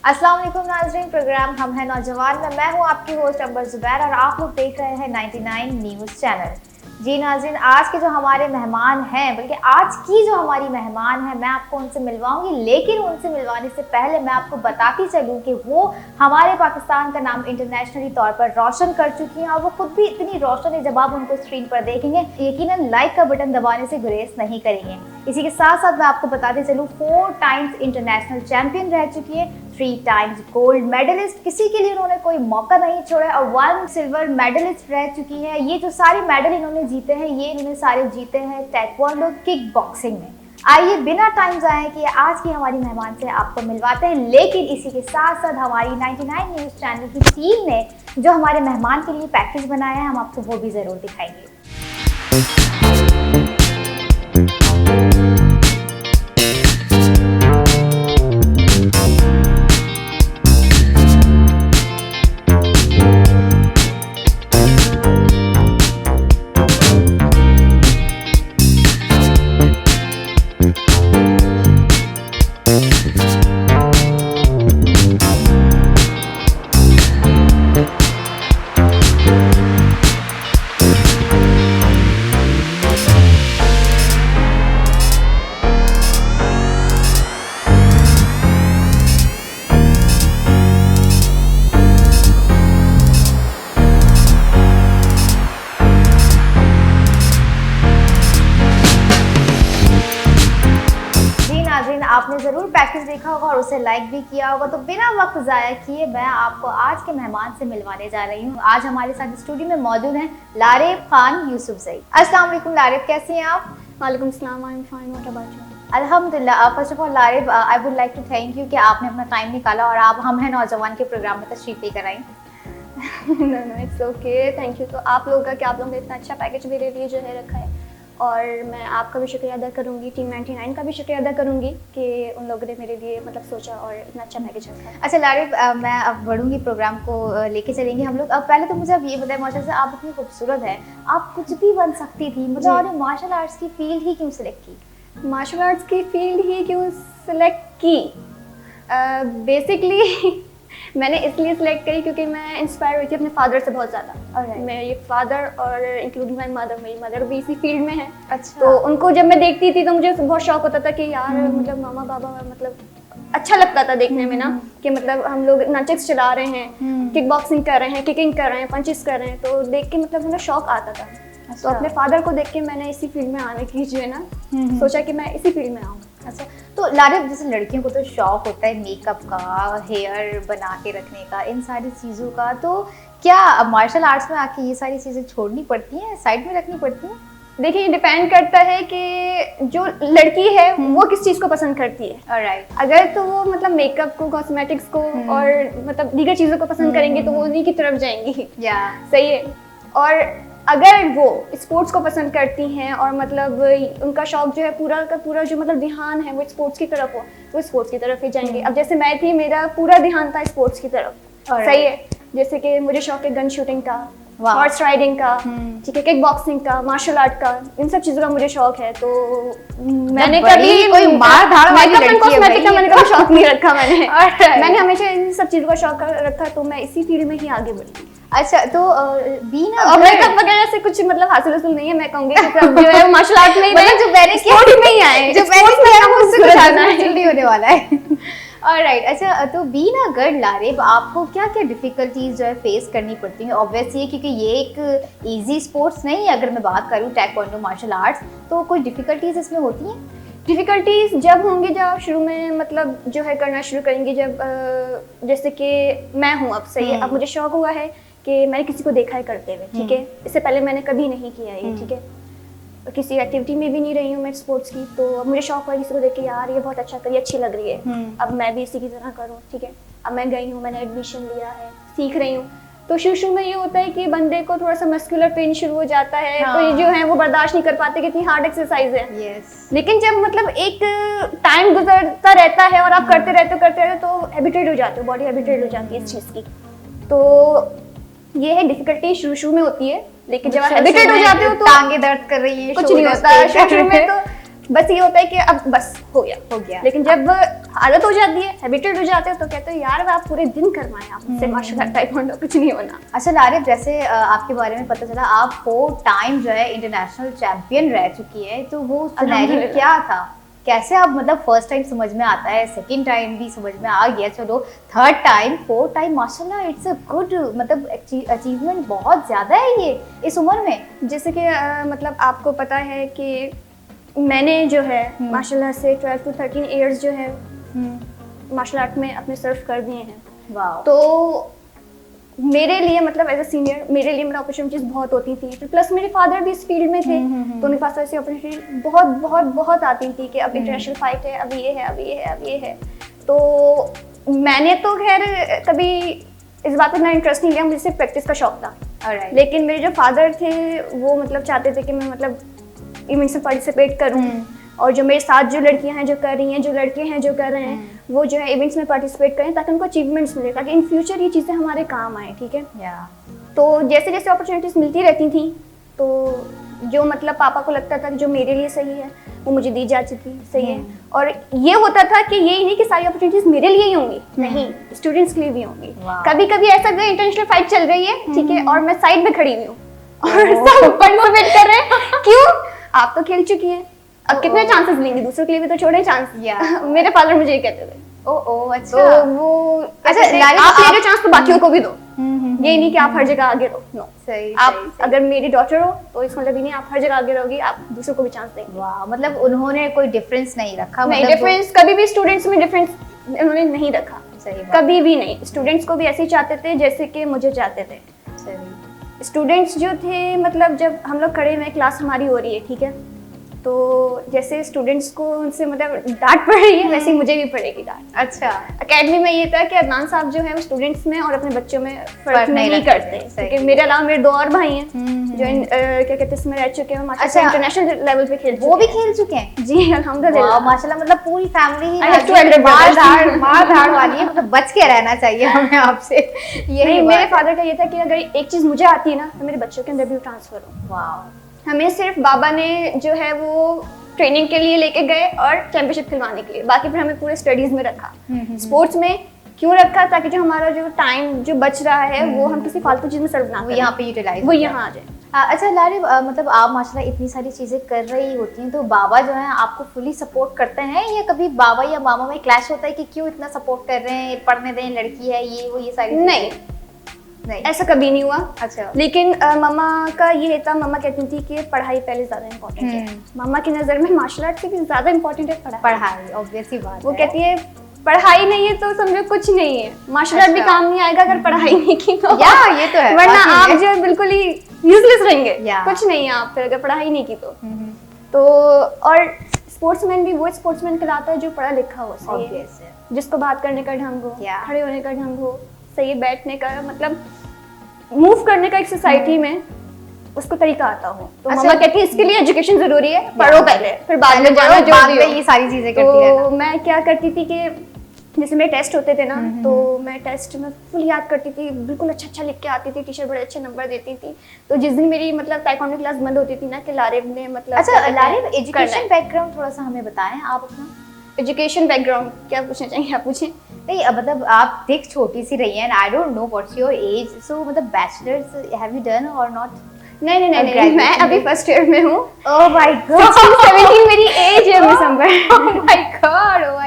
अस्सलाम वालेकुम नाज़रीन, प्रोग्राम हम हैं नौजवान में मैं हूं आपकी होस्ट अंबर जुबैर और आप लोग देख रहे हैं 99 न्यूज़ चैनल। जी नाज़रीन, आज के जो हमारे मेहमान हैं, बल्कि आज की जो हमारी मेहमान है, मैं आपको उनसे मिलवाऊंगी, लेकिन उनसे मिलवाने से पहले मैं आपको बताती चलूं कि वो हमारे पाकिस्तान का नाम इंटरनेशनली तौर पर रोशन कर चुकी हैं और वो खुद भी इतनी रोशन है, जब आप उनको स्क्रीन पर देखेंगे यकीनन लाइक का बटन दबाने से गुरेज नहीं करेंगे। इसी के साथ साथ मैं आपको बताते चलूं 4 टाइम्स इंटरनेशनल चैंपियन रह चुकी है, 3 टाइम्स गोल्ड मेडलिस्ट, किसी के लिए उन्होंने कोई मौका नहीं छोड़ा और 1 सिल्वर मेडलिस्ट रह चुकी है। ये जो सारे मेडल इन्होंने जीते हैं, ये इन्होंने सारे जीते हैं ताइक्वांडो किक बॉक्सिंग में। आइए बिना टाइम जाए कि आज की हमारी मेहमान से आपको मिलवाते हैं, लेकिन इसी के साथ साथ हमारी 99 न्यूज़ चैनल की टीम ने जो हमारे मेहमान के लिए पैकेज बनाया है, हम आपको वो भी ज़रूर दिखाएंगे। आपने ज़रूर पैकेज देखा होगा और उसे लाइक भी किया होगा, तो बिना वक्त ज़ाया किए मैं आपको आज के मेहमान से मिलवाने जा रही हूँ। आज हमारे साथ स्टूडियो में मौजूद हैं लारेब खान यूसुफजई। अस्सलाम वालेकुम लारेब, कैसी हैं आप? वालेकुम सलाम, I am fine, what about you? अल्हम्दुलिल्लाह। First of all Laraib, I would like to thank you कि आपने अपना टाइम निकाला और आप हम हैं नौजवान के प्रोग्राम में तशरीफ लेकर आई। No it's okay, thank you. तो आप लोगों का कि आप लोगों ने इतना अच्छा पैकेज मेरे लिए जो है रखा है, और मैं आपका भी शुक्रिया अदा करूँगी, टीम 99 का भी शुक्रिया अदा करूँगी कि उन लोगों ने मेरे लिए मतलब सोचा और इतना अच्छा पैकेज रखा है। अच्छा लारेब, मैं अब बढ़ूँगी, प्रोग्राम को लेके चलेंगे हम लोग। अब पहले तो मुझे अब ये बताएं, माशाल्लाह से आप इतनी खूबसूरत हैं, आप कुछ भी बन सकती थी, मतलब आपने मार्शल आर्ट्स की फील्ड ही क्यों सिलेक्ट की? मार्शल आर्ट्स की फील्ड ही क्यों सिलेक्ट की? बेसिकली मैंने इसलिए सिलेक्ट करी क्योंकि मैं इंस्पायर हुई थी अपने फादर से बहुत ज़्यादा। मेरे फादर और इंक्लूडिंग माई मदर, मेरी मदर भी इसी फील्ड में है। अच्छा। तो उनको जब मैं देखती थी तो मुझे बहुत शौक होता था कि यार मतलब मामा बाबा, मतलब अच्छा लगता था देखने में ना, कि मतलब हम लोग नंचक्स चला रहे हैं, किक बॉक्सिंग कर रहे हैं, किकिंग कर रहे हैं, पंचेस कर रहे हैं, तो देख के मतलब मुझे शौक आता था। अच्छा। तो अपने फादर को देख के मैंने इसी फील्ड में आने की जो है ना सोचा कि मैं इसी फील्ड में आऊँ। अच्छा, तो लारेब जैसे लड़कियों को तो शौक होता है मेकअप का, हेयर बना के रखने का, इन सारी चीज़ों का, तो क्या मार्शल आर्ट्स में आके ये सारी चीज़ें छोड़नी पड़ती हैं, साइड में रखनी पड़ती हैं? देखिए, ये डिपेंड करता है कि जो लड़की है वो किस चीज़ को पसंद करती है। ऑलराइट। अगर तो वो मतलब मेकअप को, कॉस्मेटिक्स को और मतलब दीगर चीज़ों को पसंद करेंगी तो वो उन्हीं की तरफ जाएंगी। या सही है। और अगर वो स्पोर्ट्स को पसंद करती हैं और मतलब उनका शौक जो है पूरा का पूरा जो मतलब ध्यान है वो स्पोर्ट्स की तरफ हो, तो स्पोर्ट्स की तरफ ही जाएंगे। अब जैसे मैं थी, मेरा पूरा ध्यान था स्पोर्ट्स की तरफ। सही है। जैसे कि मुझे शौक है गन शूटिंग का, हॉर्स राइडिंग का, ठीक है, किक बॉक्सिंग का, मार्शल आर्ट का, इन सब चीज़ों का मुझे शौक है। तो मैंने कभी कोई मार धाड़ वाली लड़की है, कॉस्मेटिक का मैंने कभी शौक नहीं रखा। मैंने हमेशा इन सब चीज़ों का शौक रखा, तो मैं इसी फील्ड में ही आगे बढ़ी। अच्छा, तो बीना मेकअप वगैरह से कुछ मतलब हासिल नहीं है, मैं कहूँगी जो है मार्शल आर्ट में ही मतलब जो मैंने स्पोर्ट्स में ही आए, जो मैंने किया वो उससे कुछ हासिल नहीं होने वाला है। ऑलराइट। अच्छा, तो बीइंग अ गर्ल लारेब, आपको क्या क्या डिफिकल्टीज जो है फेस करनी पड़ती हैं? ऑब्वियसली क्योंकि ये एक इजी स्पोर्ट्स नहीं है, अगर मैं बात करूँ ताइक्वांडो मार्शल आर्ट्स, तो कोई डिफिकल्टीज इसमें होती हैं? डिफ़िकल्टीज जब होंगी जब आप शुरू में मतलब जो है करना शुरू करेंगे, जब जैसे कि मैं हूँ अब, सही है, अब मुझे शौक हुआ है कि मैंने किसी को देखा है करते हुए, ठीक है, इससे पहले मैंने कभी नहीं किया है, ठीक है, किसी एक्टिविटी में भी नहीं रही हूँ मैं स्पोर्ट्स की, तो अब मुझे शौक हुआ किसी को देख के यार ये बहुत अच्छा करी, अच्छी लग रही है, अब मैं भी इसी की तरह करूँ, ठीक है। अब मैं गई हूँ, मैंने एडमिशन लिया है, सीख रही हूँ, तो शुरू में ये होता है कि बंदे को थोड़ा सा मस्कुलर पेन शुरू हो जाता है। हाँ। तो ये जो है वो बर्दाश्त नहीं कर पाते कि इतनी हार्ड एक्सरसाइज है। yes. लेकिन जब मतलब एक टाइम गुजरता रहता है और आप करते रहते तो हैबिटेड हो जाते हो, बॉडी हैबिटेड हो जाती है इस चीज़ की। तो ये है डिफिकल्टी शुरू में होती है, लेकिन जब आप हैबिटेड हो जाते हो तो टांगे दर्द कर रही है, कुछ नहीं होता। शुरू में तो बस ये होता है कि अब बस हो हो गया। लेकिन जब आदत हो जाती है, हैबिटेड हो जाते हैं, तो कहते हैं यार आप पूरे दिन करवाएं, आपसे मार्शल आर्ट ताइक्वांडो कुछ नहीं होना। अच्छा लारिब, जैसे आपके बारे में पता चला आप 4 टाइम जो है इंटरनेशनल चैंपियन रह चुकी है, तो वो सिनेरियो क्या था? कैसे आप मतलब फर्स्ट टाइम समझ में आता है, सेकंड टाइम भी समझ में आ गया, चलो थर्ड टाइम, फोर्थ टाइम, माशाल्लाह इट्स अ गुड, मतलब अचीवमेंट बहुत ज़्यादा है ये इस उम्र में। जैसे कि मतलब आपको पता है कि मैंने जो है माशाल्लाह से 12 to 13 इयर्स जो है मार्शल आर्ट में अपने सर्व कर दिए हैं। वाह। तो मेरे लिए मतलब एज अ सीनियर मेरे लिए मेरा अपॉर्चुनिटीज बहुत होती थी, प्लस मेरे फादर भी इस फील्ड में थे, तो उनके पास ऐसी अपॉर्चुनिटी बहुत बहुत बहुत आती थी कि अब इंटरनेशनल फाइट है, अब ये है, अब ये है, अब ये है। तो मैंने तो खैर कभी इस बात पर इतना इंटरेस्ट नहीं लिया, मुझे सिर्फ प्रैक्टिस का शौक था। Alright. लेकिन मेरे जो फादर थे वो मतलब चाहते थे कि मैं मतलब इवेंट्स में पार्टिसिपेट करूँ, और जो मेरे साथ जो लड़कियां हैं जो कर रही हैं, जो लड़के हैं जो कर रहे हैं, वो जो है इवेंट्स में पार्टिसिपेट करें ताकि उनको अचीवमेंट्स मिले, ताकि इन फ्यूचर ये चीज़ें हमारे काम आए। ठीक है। तो जैसे जैसे अपॉर्चुनिटीज मिलती रहती थी, तो जो मतलब पापा को लगता था कि जो मेरे लिए सही है वो मुझे दी जाती थी, सही है। और ये होता था कि ये नहीं कि सारी अपॉर्चुनिटीज मेरे लिए ही होंगी, नहीं, स्टूडेंट्स के लिए भी होंगी। कभी कभी ऐसा भी इंटरनेशनल फाइट चल रही है, ठीक है, और मैं साइड में खड़ी हुई हूँ और सब पार्टिसिपेट कर रहे हैं। क्यों? आप तो खेल चुकी हैं, अब कितने चांसेस लेंगे, दूसरों के लिए भी तो छोड़े चांस। मेरे फादर मुझे ये कहते थे। अच्छा। तो वो अच्छा, आप ले रहे चांस तो बाकियों को भी दो, ये नहीं कि आप हर जगह आगे रहो। नो, सही, आप सही। अगर मेरी डॉटर हो तो इसका मतलब ये नहीं आप हर जगह आगे रहोगी, आप दूसरों को भी चांस देंगे। वाह, मतलब उन्होंने कोई डिफरेंस नहीं रखा? नहीं, मतलब डिफरेंस कभी भी स्टूडेंट्स में डिफरेंस उन्होंने नहीं रखा, सही बात। कभी भी नहीं। स्टूडेंट्स को भी ऐसे ही चाहते थे जैसे कि मुझे चाहते थे। सही। स्टूडेंट्स जो थे मतलब जब हम लोग खड़े हुए क्लास हमारी हो रही है, ठीक है, तो जैसे स्टूडेंट्स को उनसे मतलब डांट पड़ रही है, वैसे ही मुझे भी पड़ेगी डांट। अच्छा। अकेडमी में ये था कि अदनान साहब जो है वो स्टूडेंट्स में और अपने बच्चों में फर्क नहीं करते, क्योंकि मेरे अलावा मेरे 2 और भाई हैं जो क्या कहते हैं इसमें रह चुके हैं, माशाल्लाह इंटरनेशनल लेवल पे खेल चुके हैं। वो भी खेल चुके हैं? जी अल्हम्दुलिल्लाह। वाह माशाल्लाह, मतलब पूरी फैमिली ही मार धाड़ वाली है, मतलब बच के रहना चाहिए हमें आपसे। यही मेरे फादर का ये था कि अगर एक चीज मुझे आती है ना तो मेरे बच्चों के अंदर भी ट्रांसफर हो। वाह। हमें सिर्फ बाबा ने जो है वो ट्रेनिंग के लिए लेके गए और चैंपियनशिप खिलवाने के लिए, बाकी फिर हमें पूरे स्टडीज में रखा। स्पोर्ट्स में क्यों रखा? ताकि जो हमारा जो टाइम जो बच रहा है वो हम किसी फालतू चीज में सर्व ना करें, यहाँ पे यूटिलाइज वो यहाँ आ जाए। अच्छा लारिब, मतलब आप माशाल्लाह इतनी सारी चीजें कर रही होती हैं, तो बाबा जो है आपको फुली सपोर्ट करते हैं, या कभी बाबा या मामा में क्लैश होता है कि क्यों इतना सपोर्ट कर रहे हैं, पढ़ने दें, लड़की है, ये वो ये सारी नहीं, ऐसा कभी नहीं हुआ। अच्छा। लेकिन मम्मा का ये था, मम्मा कहती थी कि पढ़ाई पहले ज्यादा इम्पोर्टेंट है। मम्मा की नज़र में मार्शल आर्ट से भी ज्यादा इम्पोर्टेंट है पढ़ाई। ऑब्वियस ही बात वो है। कहती है पढ़ाई नहीं है तो समझो कुछ नहीं है, मार्शल आर्ट भी काम नहीं आएगा अगर पढ़ाई नहीं की तो। ये तो है, वरना आप जो बिल्कुल ही यूजलेस रहेंगे, कुछ नहीं है आप फिर अगर पढ़ाई नहीं की तो। और स्पोर्ट्समैन भी वो स्पोर्ट्समैन कहलाता है जो पढ़ा लिखा हो, सही है, जिसको बात करने का ढंग हो, खड़े होने का ढंग हो, सही बैठने का, मतलब मूव करने का एक सोसाइटी में उसको तरीका आता हो। तो मम्मा कहती है इसके लिए एजुकेशन जरूरी है, पढ़ो पहले, फिर बाद में जाना, जो भी हो। ये सारी चीजें करती है। तो मैं क्या करती थी कि जैसे मेरे टेस्ट होते थे ना, तो मैं टेस्ट में फुल याद करती थी, बिल्कुल अच्छा लिख के आती थी, टीचर बड़े अच्छे नंबर देती थी। तो जिस दिन मेरी मतलब ताइक्वांडो क्लास बंद होती थी ना कि लारिब ने मतलब। अच्छा लारिब, एजुकेशन बैकग्राउंड थोड़ा सा हमें बताएं आप अपना। एजुकेशन बैकग्राउंड क्या पूछना चाहेंगे आप? पूछें। नहीं, मतलब आप देख छोटी सी रही हैं, I don't know what's your age, so मतलब बैचलर्स हैव यू डन और नॉट? नहीं, मैं अभी फर्स्ट ईयर में हूँ। ओह माय गॉड, 17 मेरी एज है दिसंबर। ओह माय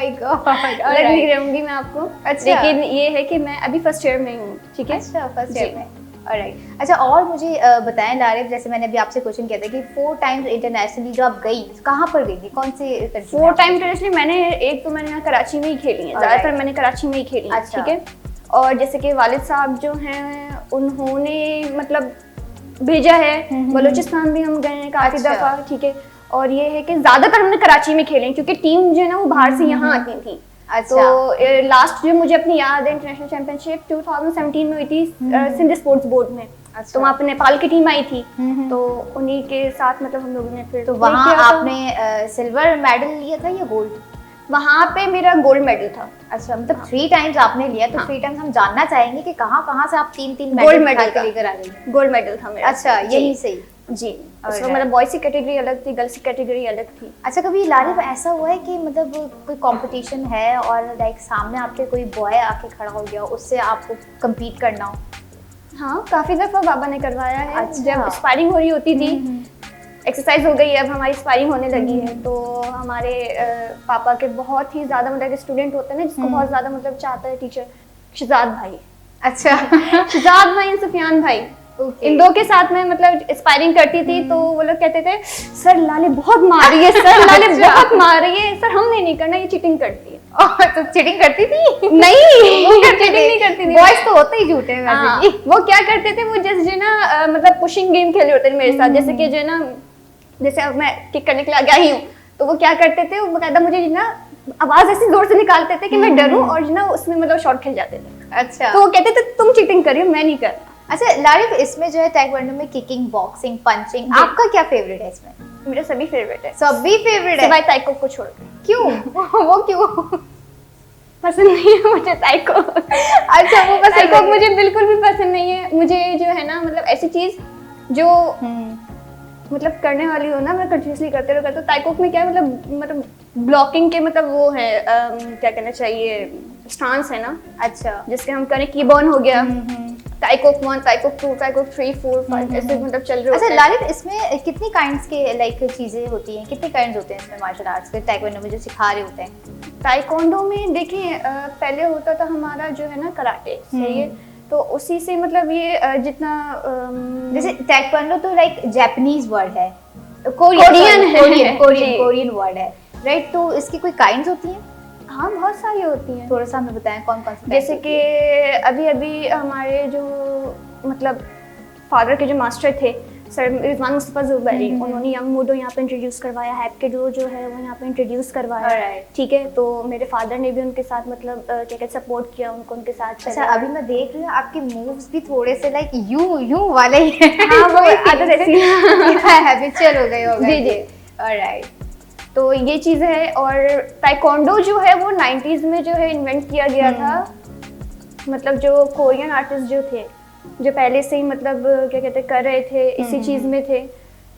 गॉड अलग नहीं रहूंगी मैं आपको। अच्छा। लेकिन ये है कि मैं अभी फर्स्ट ईयर में हूँ, ठीक है। अच्छा, फर्स्ट ईयर में, ऑलराइट। अच्छा, और मुझे बताएं लारिब, जैसे मैंने अभी आपसे क्वेश्चन किया था कि 4 टाइम्स इंटरनेशनली जो आप गई, कहाँ पर गई थी, कौन से कंट्री? 4 टाइम इंटरनेशनली मैंने एक तो मैंने यहाँ कराची में ही खेली है, ज्यादातर मैंने कराची में ही खेली है, ठीक है। और जैसे कि वालिद साहब जो हैं उन्होंने मतलब भेजा है, बलूचिस्तान भी हम गए हैं काफी दफा, ठीक है। और ये है कि ज्यादातर हमने कराची में खेले क्योंकि टीम जो है ना वो बाहर से यहाँ आती थी। अच्छा। तो लास्ट जो मुझे अपनी याद है इंटरनेशनल चैंपियनशिप 2017 में हुई थी सिंध स्पोर्ट्स बोर्ड में। अच्छा। तो वहाँ पे नेपाल की टीम आई थी, तो उन्हीं के साथ मतलब हम लोगों ने फिर। तो वहाँ आपने सिल्वर मेडल लिया था या गोल्ड? वहाँ पे मेरा गोल्ड मेडल था। अच्छा, मतलब 3 टाइम्स आपने लिया, तो 3 टाइम्स हम जानना चाहेंगे कि कहाँ से आप 3 गोल्ड मेडल लेकर आ गई? गोल्ड मेडल था मेरा। अच्छा, यही सही। जी, उसमें Alright. मतलब बॉयज़ की कैटेगरी अलग थी, गर्ल्स की कैटेगरी अलग थी। अच्छा, कभी लारिफ ऐसा हुआ है कि मतलब कोई कंपटीशन है और लाइक सामने आपके कोई बॉय आके खड़ा हो गया, उससे आपको compete करना हो? हाँ, काफ़ी दफ़ा बाबा ने करवाया है। अच्छा। जब स्पारिंग हो रही होती थी, एक्सरसाइज हो गई, अब हमारी स्पारिंग होने लगी है, तो हमारे पापा के बहुत ही ज़्यादा मतलब स्टूडेंट होते हैं ना, जिसको बहुत ज़्यादा मतलब चाहता है टीचर, शहजाद भाई। अच्छा। शहजाद भाई, सुफियान भाई, Okay. इन दो के साथ में मतलब स्पायरिंग करती थी, तो वो लोग कहते थे सर लाले बहुत मार रही है, सर लाले बहुत मार रही है, सर हमने नहीं करना, ये चीटिंग करती है। तो चीटिंग करती थी? नहीं, वो चीटिंग नहीं करती थी। बॉयज तो होते ही झूठे हैं हाँ, वैसे भी। वो क्या करते थे, वो जैसे जो ना मतलब पुशिंग गेम खेले होते थे मेरे साथ, जैसे कि जो ना, जैसे अब मैं किक करने के लिए आगे आई हूँ, तो वो क्या करते थे, वो बकायदा मुझे जो ना आवाज ऐसी जोर से निकालते थे कि मैं डरूं, और जो ना उसमें मतलब शॉट खेल जाते थे। अच्छा। तो वो कहते थे तुम चीटिंग करिए, मैं नहीं कर। अच्छा लारिफ, इसमें जो है ताइक्वांडो में किकिंग, बॉक्सिंग, पंचिंग, आपका क्या फेवरेट है इसमें? मेरा सभी फेवरेट है, सभी फेवरेट है? सिवाय ताइको को छोड़ के। क्यों? वो क्यों? पसंद नहीं है मुझे ताइको। अच्छा, वो पसंद ताइको नहीं है। मुझे बिल्कुल भी पसंद नहीं है। मुझे जो है ना मतलब ऐसी चीज जो मतलब करने वाली हो ना, मैं कंटिन्यूसली करते रहो। तो ताइकोक में क्या है, मतलब ब्लॉकिंग के मतलब वो है क्या कहना चाहिए, स्टांस है ना। अच्छा। जिसके हम करें कीबॉर्न हो गया, ताइकोक 1, ताइकोक 2, ताइकोक 3, 4, 5 ऐसे मतलब चल रहे होते अच्छा हैं। लारिफ, इसमें कितनी काइंड्स के लाइक चीजें होती हैं, कितने काइंड्स होते हैं इसमें मार्शल आर्ट्स के ताइक्वांडो में जो सिखा रहे होते हैं? ताइक्वांडो में देखिए पहले होता था हमारा जो है ना कराटे, सही है, तो उसी से मतलब ये जितना जैसे ताइक्वांडो तो लाइक जापानीज वर्ड है, कोरियन है। जी। कोरियन वर्ड है, राइट? तो इसकी कोई काइंड्स होती हैं? हाँ, बहुत सारी होती हैं। थोड़ा सा हमें बताएं कौन कौन सी जैसे कि अभी अभी हमारे जो मतलब फादर के जो मास्टर थे सर रिजवान मुस्तफा जुबैरी, उन्होंने यंग मूडो यहाँ पे इंट्रोड्यूस करवाया, हैप के जो है वो यहाँ पे इंट्रोड्यूस करवाया। Alright. ठीक है, तो मेरे फादर ने भी उनके साथ मतलब क्या कहते सपोर्ट किया उनको, उनके साथ अच्छा, अभी मैं देख रही हूँ आपके मूव्स भी थोड़े से लाइक यूं वाले ही हैं। हाँ, वो आदत ऐसी हैबिचुअल हो गए होगा। जी, जी। ऑलराइट। तो ये चीज़ है। और ताइक्वांडो जो है वो 90s में जो है इन्वेंट किया गया था। मतलब जो कोरियन आर्टिस्ट जो थे, जो पहले से ही मतलब क्या कहते कर रहे थे, इसी चीज़ में थे,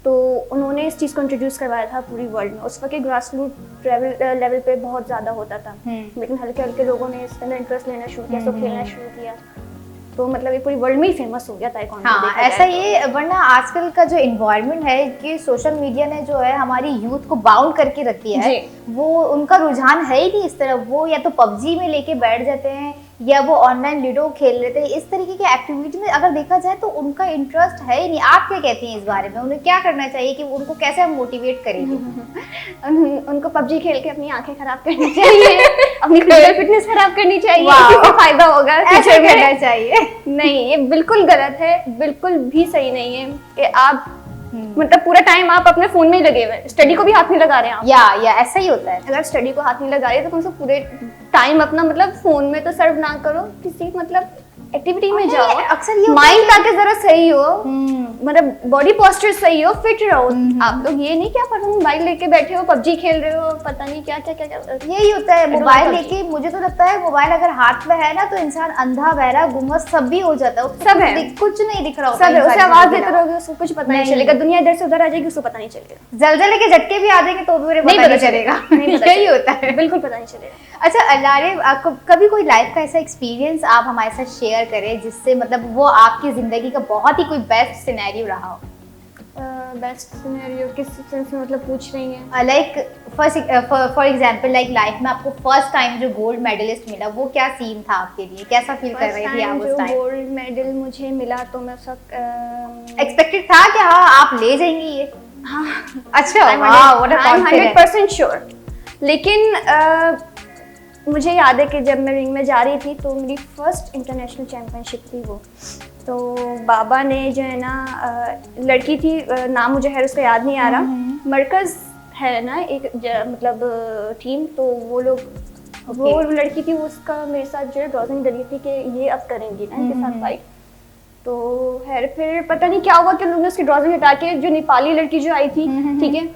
तो उन्होंने इस चीज़ को इंट्रोड्यूस करवाया था पूरी वर्ल्ड में। उस वक्त ग्रास रूट लेवल पे बहुत ज़्यादा होता था, लेकिन हल्के हल्के लोगों ने इसके अंदर इंटरेस्ट लेना शुरू किया, सब खेलना शुरू किया, तो मतलब ये पूरी वर्ल्ड में ही फेमस हो गया ताइक्वांडो। हाँ, ऐसा ये, वरना आजकल का जो इन्वायरमेंट है कि सोशल मीडिया ने जो है हमारी यूथ को बाउंड करके रख दिया है, वो उनका रुझान है ही नहीं इस तरफ। वो या तो पबजी में लेके बैठ जाते हैं या वो ऑनलाइन लूडो खेल लेते हैं। इस तरीके की एक्टिविटी में अगर देखा जाए तो उनका इंटरेस्ट है ही नहीं। आप क्या कहती हैं इस बारे में? उन्हें क्या करना चाहिए कि उनको कैसे हम मोटिवेट करेंगे? उनको पबजी खेल के अपनी आंखें खराब करनी चाहिए, अपनी फिजिकल फिटनेस खराब करनी चाहिए, इससे फायदा होगा ऐसा करना चाहिए। नहीं, ये बिल्कुल गलत है, बिल्कुल भी सही नहीं है कि आप मतलब पूरा टाइम आप अपने फोन में ही लगे हुए, स्टडी को भी हाथ नहीं लगा रहे हैं आप। या ऐसा ही होता है। अगर स्टडी को हाथ नहीं लगा रहे तो कम से पूरे टाइम अपना मतलब फोन में तो सर्व ना करो, किसी मतलब एक्टिविटी में जाओ। अक्सर ये माइंड ताकि जरा सही हो, मतलब बॉडी पोस्चर सही हो, फिट रहो। आप लोग ये नहीं कि आप मोबाइल लेके बैठे हो, पबजी खेल रहे हो, पता नहीं क्या क्या क्या क्या। यही होता है मोबाइल लेके। मुझे तो लगता है मोबाइल अगर हाथ में है ना तो इंसान अंधा बहरा गुंगा सब भी हो जाता है, उसको सब है, कुछ नहीं दिख रहा होता सब है। उसे आवाज देते रहोगे उसको कुछ पता नहीं चलेगा, दुनिया इधर से उधर आ जाएगी उसको पता नहीं चलेगा, जलजले के झटके भी आ जाएंगे तो भी पता नहीं चलेगा। यही होता है, बिल्कुल पता नहीं चलेगा। अच्छा लारिफ, आपको कभी कोई लाइफ का ऐसा एक्सपीरियंस आप हमारे साथ शेयर करें जिससे मतलब वो आपकी जिंदगी का बहुत ही कोई बेस्ट सिनेरियो रहा हो? बेस्ट सिनेरियो किस सेंस में मतलब पूछ रही हैं? Like for example like life में आपको फर्स्ट टाइम जो गोल्ड मेडलिस्ट मिला, वो क्या सीन था आपके लिए? कैसा फील कर रही थी आप उस टाइम? गोल्ड मेडल मुझे मिला तो मैं सब एक्सपेक्टेड था कि हाँ आप ले जाएंगी ये? हाँ। अच्छा, वाह, व्हाट अ कॉन्फिडेंस। 100% श्योर। लेकिन मुझे याद है कि जब मैं रिंग में जा रही थी तो मेरी फर्स्ट इंटरनेशनल चैम्पियनशिप थी वो। तो बाबा ने जो है ना लड़की थी, नाम मुझे है उसका याद नहीं आ रहा, मरकज़ है ना एक मतलब टीम, तो वो लोग वो लड़की थी, उसका मेरे साथ जो है ड्रॉजिंग डली थी कि ये अब करेंगी ना इनके साथ फाइट। तो फिर पता नहीं क्या हुआ कि लोगों ने उसकी ड्रॉजिंग हटा के जो नेपाली लड़की जो आई थी, ठीक है,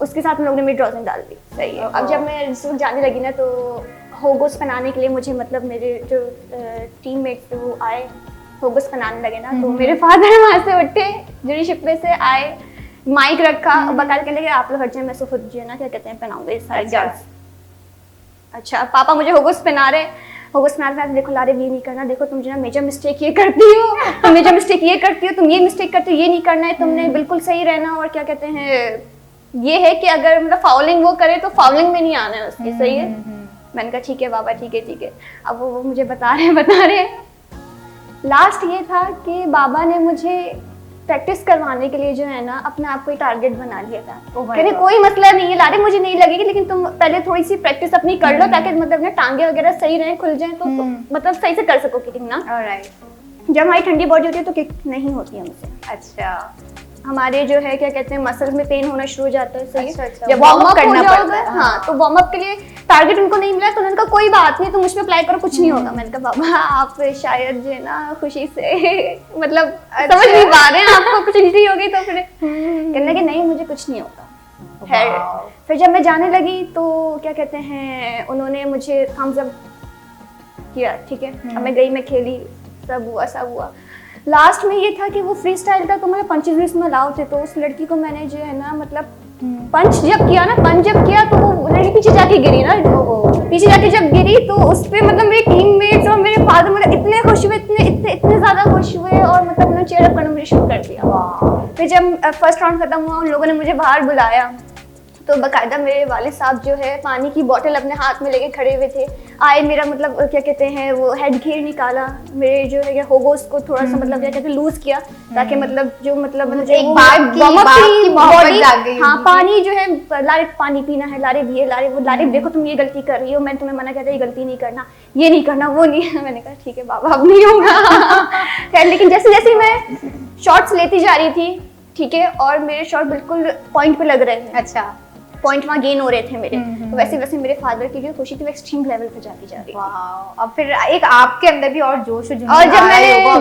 उसके साथ हम लोग ने मेरी ड्रॉजिंग डाल दी। सही है। अब जब मैं जाने लगी ना तो होगोस बनाने के लिए मुझे मतलब मेरे जो टीममेट्स थे वो आए, होगस बनाने लगे ना, तो मेरे फादर वहां से उठे, जुड़ी शिपे से आए, माइक रखा, बकाल के लगे आप लोग हट जाए, मैं खुद जो है ना क्या कहते हैं पहनाऊंगा ये सारे गर्ल्स। अच्छा पापा मुझे होगस पहना रहे, होगस पहना रहे, देखो लारे ये नहीं करना, देखो तुम जो ना मेजर मिस्टेक ये करती हो, तुम मेजर मिस्टेक ये करती हो, तुम ये मिस्टेक करती हो, ये नहीं करना है तुमने, बिल्कुल सही रहना, और क्या कहते हैं ये है कि अगर मतलब फाउलिंग वो करे तो फाउलिंग में नहीं आना है उसकी, सही है। मैंने कहा ठीक है बाबा, ठीक है ठीक है। अब वो मुझे बता रहे हैं। लास्ट ये था कि बाबा ने मुझे प्रैक्टिस करवाने के लिए जो है ना अपने आप को ही टारगेट बना लिया था। कह रहे कोई मसला नहीं है लारे, मुझे नहीं लगेगी, लेकिन तुम पहले थोड़ी सी प्रैक्टिस अपनी कर लो ताकि मतलब ना टांगे वगैरह सही रहे, खुल जाए, तो मतलब सही से कर सको किकिंग ना। जब हमारी ठंडी बॉडी होती है तो किक नहीं होती हमसे। अच्छा, हमारे जो है क्या कहते हैं मसल्स में पेन होना शुरू हो जाता है, सही है। अच्छा, जब वार्म अप करना पड़ता है, हाँ, तो वार्म अप के लिए टारगेट उनको नहीं मिला, तो उन्होंने कहा कोई बात नहीं, तुम मुझ पे अप्लाई करो, कुछ नहीं होगा। मैंने कहा बाबा आप शायद जो है ना खुशी से मतलब समझ नहीं पा रहे हैं, आपको कुछ इंजरी हो गई तो फिर कहने लगे नहीं मुझे कुछ नहीं होगा। फिर जब मैं जाने लगी तो क्या कहते हैं उन्होंने मुझे थम्स अप किया, ठीक है। अब मैं गई, मैं खेली, सब हुआ। लास्ट में ये था कि वो फ्री स्टाइल था, तो मेरे पंचेस में अलाउ थे, तो उस लड़की को मैंने जो है ना मतलब पंच जब किया तो वो लड़की पीछे जाके गिरी ना, पीछे जाके जब गिरी तो उस पे मतलब मेरे टीममेट्स और मेरे फादर मतलब इतने खुश हुए, इतने ज्यादा खुश हुए, और मतलब उन्होंने चेयर अप करना मुझे शुरू कर दिया। फिर जब फर्स्ट राउंड खत्म हुआ उन लोगों ने मुझे बाहर बुलाया, तो बाकायदा मेरे वालिद साहब जो है पानी की बोतल अपने हाथ में लेके खड़े हुए थे, आए मेरा मतलब क्या कहते हैं वो हेड घेर निकाला, मेरे जो है होगोस को थोड़ा सा मतलब क्या कहते हैं लूज किया, ताकि मतलब जो मतलब एक बाप की मोहब्बत जाग गई। हाँ, पानी जो है लारे पानी पीना है, लारे भी है, लारे वो लारे देखो तुम ये गलती कर रही हो, मैंने तुम्हें मना किया था ये गलती नहीं करना, ये नहीं करना, वो नहीं। मैंने कहा ठीक है बाबा अब नहीं होगा। लेकिन जैसे जैसे मैं शॉट्स लेती जा रही थी, ठीक है, और मेरे शॉट बिल्कुल पॉइंट पे लग रहे थे, अच्छा पॉइंट वहाँ गेन हो रहे थे मेरे, तो वैसे वैसे मेरे फादर की जो खुशी थी वो एक्सट्रीम लेवल पे जाती जा रही थी। अब फिर एक आपके अंदर भी और जोश और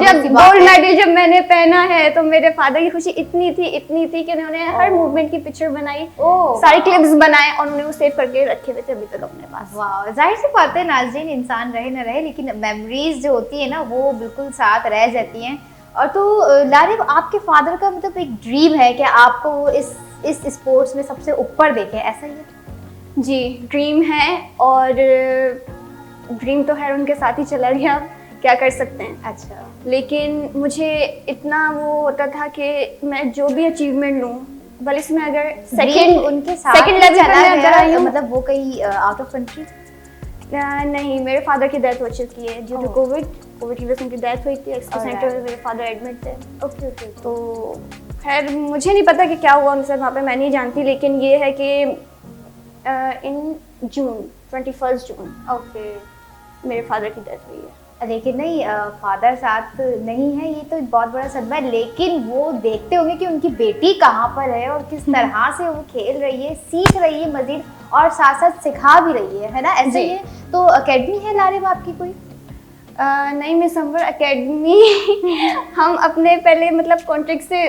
जब गोल्ड मेडल जब मैंने पहना है तो मेरे फादर की खुशी इतनी थी कि उन्होंने हर मूवमेंट की पिक्चर बनाई, सारी क्लिप्स बनाए, और उन्होंने वो सेव करके रखे हुए थे अभी तक अपने पास। वाह, जाहिर सी बात है नाज़रीन, इंसान रहे न रहे लेकिन मेमोरीज जो होती है ना वो बिल्कुल साथ रह जाती हैं। और तो लारे आपके फादर का मतलब एक ड्रीम है कि आपको इस स्पोर्ट्स में सबसे ऊपर देखें, ऐसा ही है? जी ड्रीम है, और ड्रीम तो है उनके साथ ही चला गया, क्या कर सकते हैं। अच्छा, लेकिन मुझे इतना वो होता था कि मैं जो भी अचीवमेंट लूँ, भले इसमें अगर सेकंड लेवल पर मतलब वो कहीं आउट ऑफ कंट्री नहीं, मेरे फादर की डेथ हो चुकी है ड्यू टू कोविड की वजह से उनकी डेथ हुई थी, एक्सपो सेंटर में मेरे फादर एडमिट थे। ओके, तो खैर मुझे नहीं पता कि क्या हुआ उनसे वहाँ पे, मैं नहीं जानती, लेकिन ये है कि इन जून 21 जून ओके मेरे फादर की डेथ हुई है। लेकिन नहीं, फादर साथ नहीं है ये तो बहुत बड़ा सदमा है, लेकिन वो देखते होंगे कि उनकी बेटी कहाँ पर है और किस तरह से वो खेल रही है, सीख रही है मजीद, और साथ साथ सिखा भी रही है ना, ऐसे ही है। तो एकेडमी है लारिब आपकी कोई? नहीं मिस अंबर, एकेडमी हम अपने पहले मतलब कॉन्ट्रैक्ट से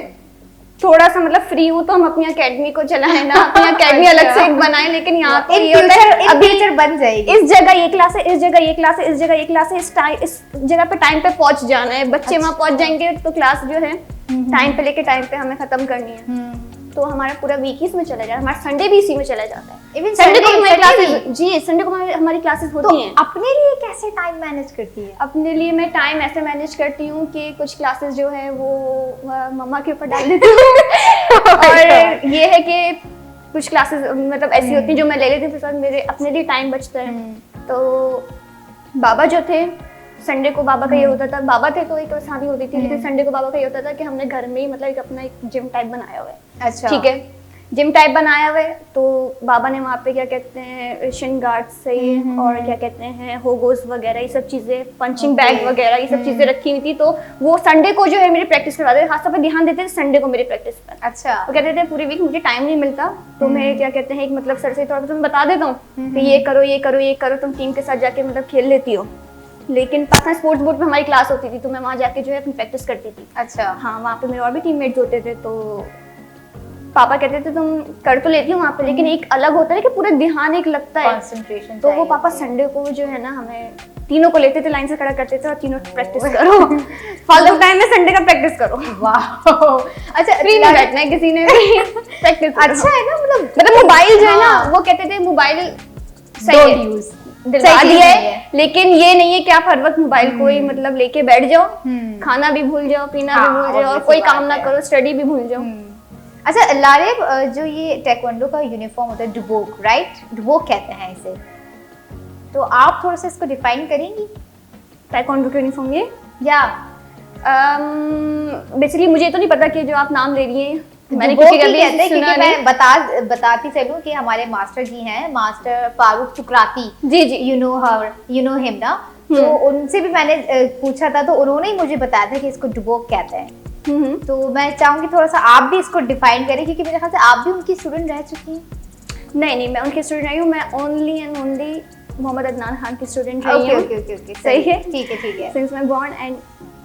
थोड़ा सा मतलब फ्री हूँ तो हम अपनी एकेडमी को चलाएं ना, अपनी एकेडमी अलग से एक बनाएं, लेकिन यहाँ पे ये होता है अभी टीचर बन जाएगी, इस जगह ये क्लास है, इस जगह ये क्लास है, इस जगह ये क्लास है, इस जगह पे टाइम पे पहुंच जाना है, बच्चे वहाँ पहुंच जाएंगे तो क्लास जो है टाइम पे लेके टाइम पे हमें खत्म करनी है, तो हमारा पूरा वीक ही इसमें चला जाता है, हमारा संडे भी इसी में चला जाता है। इवन संडे को हमारी क्लासेस, जी संडे को हमारी क्लासेस होती हैं। अपने लिए कैसे टाइम मैनेज करती है? अपने लिए मैं टाइम ऐसे मैनेज करती हूँ कि कुछ क्लासेस जो है वो मम्मा के ऊपर डाल देती हूँ और ये है कि कुछ क्लासेस मतलब ऐसी होती हैं जो मैं ले लेती हूँ, फिर मेरे अपने लिए टाइम बचता है। तो बाबा जो थे संडे को बाबा का ये होता था, बाबा थे तो एक शादी होती थी, लेकिन संडे को बाबा का ये होता था कि हमने घर में ही मतलब एक अपना एक जिम टाइप बनाया हुआ है। अच्छा, ठीक है, जिम टाइप बनाया हुआ है, तो बाबा ने वहाँ पे क्या कहते हैं शिन गार्ड सही और क्या कहते हैं होगोस वगैरह ये सब चीज़ें, पंचिंग बैग वगैरह ये सब चीज़ें रखी हुई थी, तो वो संडे को जो है मेरी प्रैक्टिस करवाते थे, खासतौर पर ध्यान देते थे संडे को मेरी प्रैक्टिस पर। अच्छा, वो कहते थे पूरे वीक मुझे टाइम नहीं मिलता, तो मैं क्या कहते हैं एक मतलब सर से तौर पर तुम्हें बता देता हूँ कि ये करो ये करो ये करो, तुम टीम के साथ जाके मतलब खेल लेती हो। लेकिन पाकिस्तान स्पोर्ट्स बोर्ड पे हमारी क्लास होती थी, तो मैं वहाँ जाके जो है अपनी प्रैक्टिस करती थी। अच्छा, हाँ, वहाँ पे मेरे और भी टीममेट्स होते थे, तो पापा कहते थे तुम कर तो लेती हो वहाँ पे, लेकिन एक अलग होता है कि पूरा ध्यान एक लगता है, कंसंट्रेशन, तो वो पापा संडे को जो है ना हमें तीनों को लेते थे, लाइन से खड़ा करते थे और तीनों प्रैक्टिस करो। फालतू टाइम में संडे का प्रैक्टिस करो। वाह। अच्छा, फ्री नहीं बैठना है किसी ने भी, प्रैक्टिस अच्छा है ना, मतलब मोबाइल जो है ना, हाँ। वो कहते थे मोबाइल सही Don't है, use। दिलवा सही चीज़ दिया नहीं है, है। लेकिन ये नहीं है कि आप हर वक्त मोबाइल को ही मतलब लेके बैठ जाओ, खाना भी भूल जाओ, पीना हाँ, भी भूल जाओ और obvious कोई बात काम ना है। करो, स्टडी भी भूल जाओ। अच्छा लारेब, जो ये टेक्वांडो का यूनिफॉर्म होता है डुबोक, राइट, डुबोक कहते हैं इसे, तो आप थोड़ा सा इसको डिफाइन करेंगी? ताइक्वांडो की यूनिफॉर्म ये या बेसिकली मुझे तो नहीं पता कि जो आप नाम ले रही हैं, मैंने डुबोक क्योंकि ही कभी कहते हैं, सुना क्योंकि नहीं। मैं बताती चलूं कि हमारे मास्टर जी हैं, मास्टर फारूक चुकराती, जी जी, यू नो हिम ना, तो उनसे भी मैंने पूछा था, तो उन्होंने ही मुझे बताया था कि इसको डुबोक कहते हैं। तो मैं चाहूंगी थोड़ा सा आप भी इसको डिफाइन करें, क्योंकि मेरे ख्याल से आप भी उनकी स्टूडेंट रह चुकी हैं। नहीं, मैं उनकी स्टूडेंट नहीं हूँ, मैं only and only Mohammad Adnan Khan की स्टूडेंट रही हूँ। ओके, सही है, ठीक है। सिंस मैं बॉर्न एंड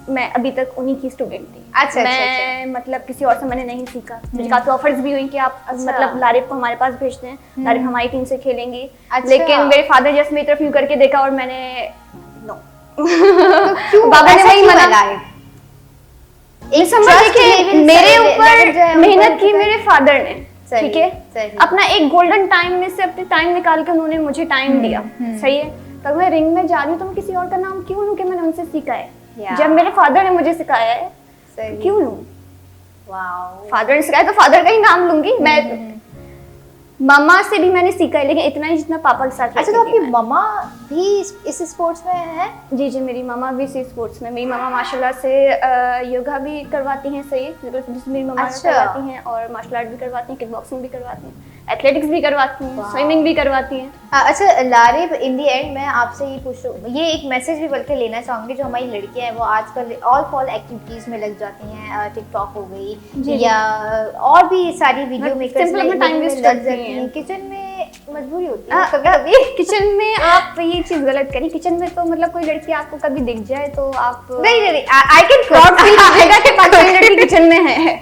मैं अभी तक उन्हीं की स्टूडेंट थी। अच्छा। मैं मतलब किसी और से मैंने नहीं सीखा। मुझे काफी ऑफर्स भी हुई कि आप मतलब लारिब को हमारे पास भेजते हैं, लारिब हमारी टीम से खेलेंगी। अच्छा। लेकिन मेरे फादर जस्ट मेरी तरफ यूं करके देखा और मैंने नो। तो क्यों बाबा ने वही मना। एक समझ देखिए, मेरे ऊपर मेहनत की मेरे फादर ने, सही, ठीक है, सही। अपना एक गोल्डन टाइम में से अपने टाइम निकाल के उन्होंने मुझे टाइम दिया, सही है। तब मैं रिंग में जा रही हूँ तो मैं किसी और का नाम क्यों लूं कि मैंने उनसे सीखा है, जब मेरे फादर ने मुझे सिखाया है, क्यों लूं? फादर ने सिखाया तो फादर का ही नाम लूंगी मैं। मम्मा से भी मैंने सीखा है, लेकिन इतना ही जितना पापा के साथ। अच्छा, तो आपकी मम्मा भी इस स्पोर्ट्स में है? जी, मेरी मम्मा भी इसी स्पोर्ट्स में। मेरी मम्मा माशाल्लाह से योगा भी करवाती हैं, सही है, मेरी मम्मा करवाती हैं, और मार्शल आर्ट भी करवाती हैं, किक बॉक्सिंग भी करवाती हैं, एथलेटिक्स भी करवाती हैं, स्विमिंग भी करवाती हैं। अच्छा लारिब, इन दी एंड मैं आपसे ये पूछूं, ये एक मैसेज भी बल्कि लेना चाहूंगी, जो हमारी लड़कियां हैं वो आजकल ऑल फॉल एक्टिविटीज में लग जाती हैं, टिकटॉक हो गई या और भी सारी वीडियो मेकर्स में लग जाती हैं, किचन में मजबूरी होती है कभी। किचन में आप ये चीज गलत करी, किचन में तो मतलब कोई लड़की आपको कभी दिख जाए तो आप नहीं, आई कैन प्राउड फील करेगा कि पाकिस्तानी लड़की किचन में है।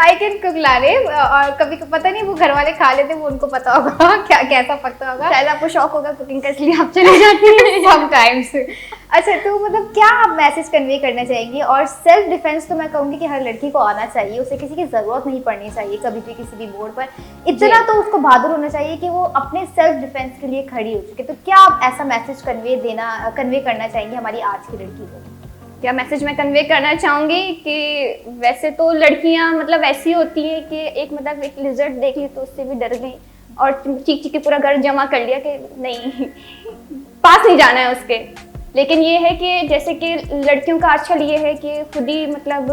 आई कैन कुक लारिब, और कभी पता नहीं वो घर वाले खा लेते, वो उनको पता होगा क्या कैसा पकता होगा, शायद आपको शौक होगा कुकिंग का, इसलिए आप चले जाती हैं समटाइम्स। अच्छा, तो मतलब क्या आप मैसेज कन्वे करना चाहेंगी? और सेल्फ डिफेंस तो मैं कहूँगी कि हर लड़की को आना चाहिए, उसे किसी की ज़रूरत नहीं पड़नी चाहिए कभी भी किसी भी मोड़ पर, इतना तो उसको बहादुर होना चाहिए कि वो अपने सेल्फ डिफेंस के लिए खड़ी हो चुके। तो क्या आप ऐसा मैसेज कन्वे करना चाहेंगे हमारी आज की लड़की को? क्या मैसेज मैं कन्वे करना चाहूँगी कि वैसे तो लड़कियाँ मतलब ऐसी होती हैं कि एक मतलब एक लिजर्ट देख ली तो उससे भी डर गई और चीख चीख के पूरा घर जमा कर लिया कि नहीं पास नहीं जाना है उसके। लेकिन ये है कि जैसे कि लड़कियों का आजकल ये है कि खुद ही मतलब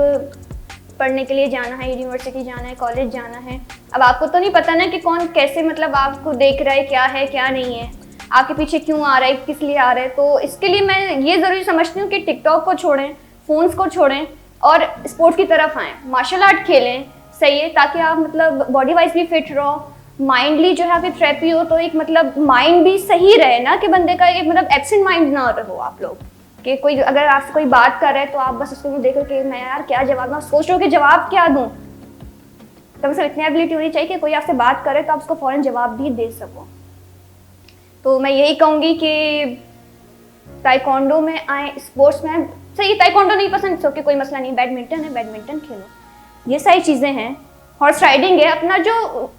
पढ़ने के लिए जाना है, यूनिवर्सिटी जाना है, कॉलेज जाना है। अब आपको तो नहीं पता ना कि कौन कैसे मतलब आपको देख रहा है क्या नहीं है, आपके पीछे क्यों आ रहा है, किस लिए आ रहा है। तो इसके लिए मैं ये ज़रूरी समझती हूँ कि टिकटॉक को छोड़ें, फ़ोन्स को छोड़ें और स्पोर्ट्स की तरफ आएँ, मार्शल आर्ट खेलें, सही है, ताकि आप मतलब बॉडी वाइज भी फिट रहो, माइंडली जो है आपकी थेरेपी हो, तो एक मतलब माइंड भी सही रहे ना, कि बंदे का एक मतलब एब्सेंट माइंड ना रहो आप लोग, कि कोई अगर आपसे कोई बात कर रहा है तो आप बस उसको देखो कि मैं यार क्या जवाब, मैं सोच रहा हूँ कि जवाब क्या दूँ। तब सिर्फ इतनी एबिलिटी होनी चाहिए कि कोई आपसे बात करे तो आप उसको फ़ौरन जवाब भी दे सको। तो मैं यही कहूँगी कि ताइक्वांडो में आए, स्पोर्ट्स में सही, ताइक्वांडो नहीं पसंद सो कि कोई मसला नहीं, बैडमिंटन है, बैडमिंटन खेलो, ये सारी चीज़ें हैं। हॉर्स राइडिंग है, अपना जो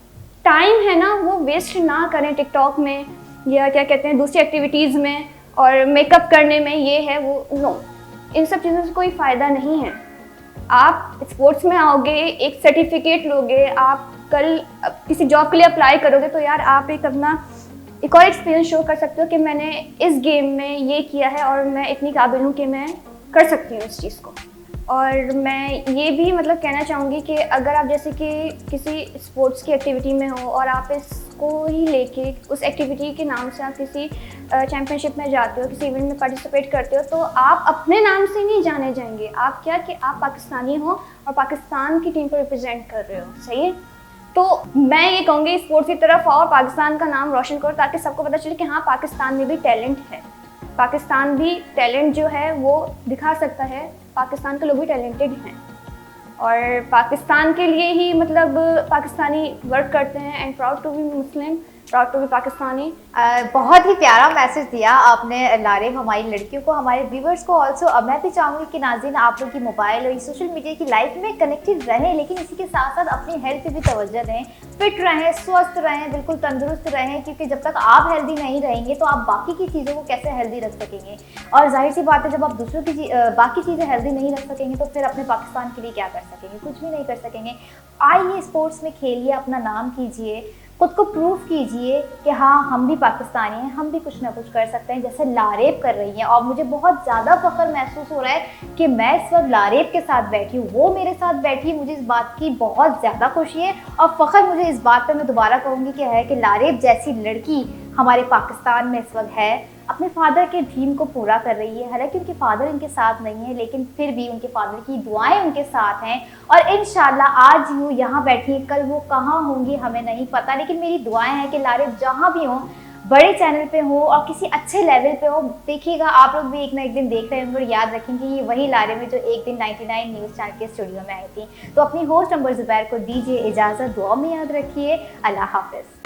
टाइम है ना वो वेस्ट ना करें टिकटॉक में या क्या कहते हैं दूसरी एक्टिविटीज़ में और मेकअप करने में, ये है वो नो, इन सब चीज़ों से कोई फ़ायदा नहीं है। आप स्पोर्ट्स में आओगे, एक सर्टिफिकेट लोगे, आप कल किसी जॉब के लिए अप्लाई करोगे तो यार आप एक अपना एक और एक्सपीरियंस शो कर सकते हो कि मैंने इस गेम में ये किया है और मैं इतनी काबिल हूँ कि मैं कर सकती हूँ इस चीज़ को। और मैं ये भी मतलब कहना चाहूँगी कि अगर आप जैसे कि किसी स्पोर्ट्स की एक्टिविटी में हो और आप इसको ही लेके उस एक्टिविटी के नाम से आप किसी चैम्पियनशिप में जाते हो, किसी इवेंट में पार्टिसिपेट करते हो, तो आप अपने नाम से नहीं जाने जाएंगे। आप क्या कि आप पाकिस्तानी हो और पाकिस्तान की टीम को रिप्रेजेंट कर रहे हो, सही है। तो मैं ये कहूँगी स्पोर्ट्स की तरफ आओ, पाकिस्तान का नाम रोशन करो, ताकि सबको पता चले कि हाँ पाकिस्तान में भी टैलेंट है, पाकिस्तान भी टैलेंट जो है वो दिखा सकता है, पाकिस्तान के लोग भी टैलेंटेड हैं और पाकिस्तान के लिए ही मतलब पाकिस्तानी वर्क करते हैं and proud to be Muslim. Proud to be Pakistani. बहुत ही प्यारा मैसेज दिया आपने लारेब, हमारी लड़कियों को, हमारे व्यूवर्स को ऑल्सो। मैं भी चाहूँगी कि नाज़रीन आप लोग की मोबाइल और सोशल मीडिया की लाइफ में कनेक्टेड रहें, लेकिन इसी के साथ साथ अपनी हेल्थ पे भी तवज्जो दें, फिट रहें, स्वस्थ रहें, बिल्कुल तंदुरुस्त रहें, क्योंकि जब तक आप हेल्दी नहीं रहेंगे तो आप बाकी की चीज़ों को कैसे हेल्दी रख सकेंगे। और जाहिर सी बात है, जब आप दूसरों की बाकी चीज़ें हेल्दी नहीं रख सकेंगे तो फिर अपने पाकिस्तान के लिए क्या कर सकेंगे? कुछ भी नहीं कर सकेंगे। आइए स्पोर्ट्स में खेलिए, अपना नाम कीजिए, खुद को प्रूव कीजिए कि हाँ हम भी पाकिस्तानी हैं, हम भी कुछ ना कुछ कर सकते हैं, जैसे लारेब कर रही हैं। और मुझे बहुत ज़्यादा फ़ख्र महसूस हो रहा है कि मैं इस वक्त लारेब के साथ बैठी हूँ, वो मेरे साथ बैठी है। मुझे इस बात की बहुत ज़्यादा खुशी है और फ़ख्र मुझे इस बात पर मैं दोबारा कहूँगी कि है कि लारेब जैसी लड़की हमारे पाकिस्तान में इस वक्त है, अपने फादर के ड्रीम को पूरा कर रही है। हालांकि उनके फादर इनके साथ नहीं है, लेकिन फिर भी उनके फादर की दुआएं उनके साथ हैं। और इंशाल्लाह आज वो यहाँ बैठी है, कल वो कहाँ होंगी हमें नहीं पता, लेकिन मेरी दुआएं हैं कि लारेब जहाँ भी हो, बड़े चैनल पे हो और किसी अच्छे लेवल पे हो। देखिएगा आप लोग भी एक ना एक दिन देख रहे होंगे और याद रखेंगे ये वही लारेब है जो एक दिन 99 न्यूज़ चैनल के स्टूडियो में आई थी। तो अपनी होस्ट अंबर ज़ुबैर को दीजिए इजाज़त, दुआ में याद रखिए। अल्लाह हाफ़िज़।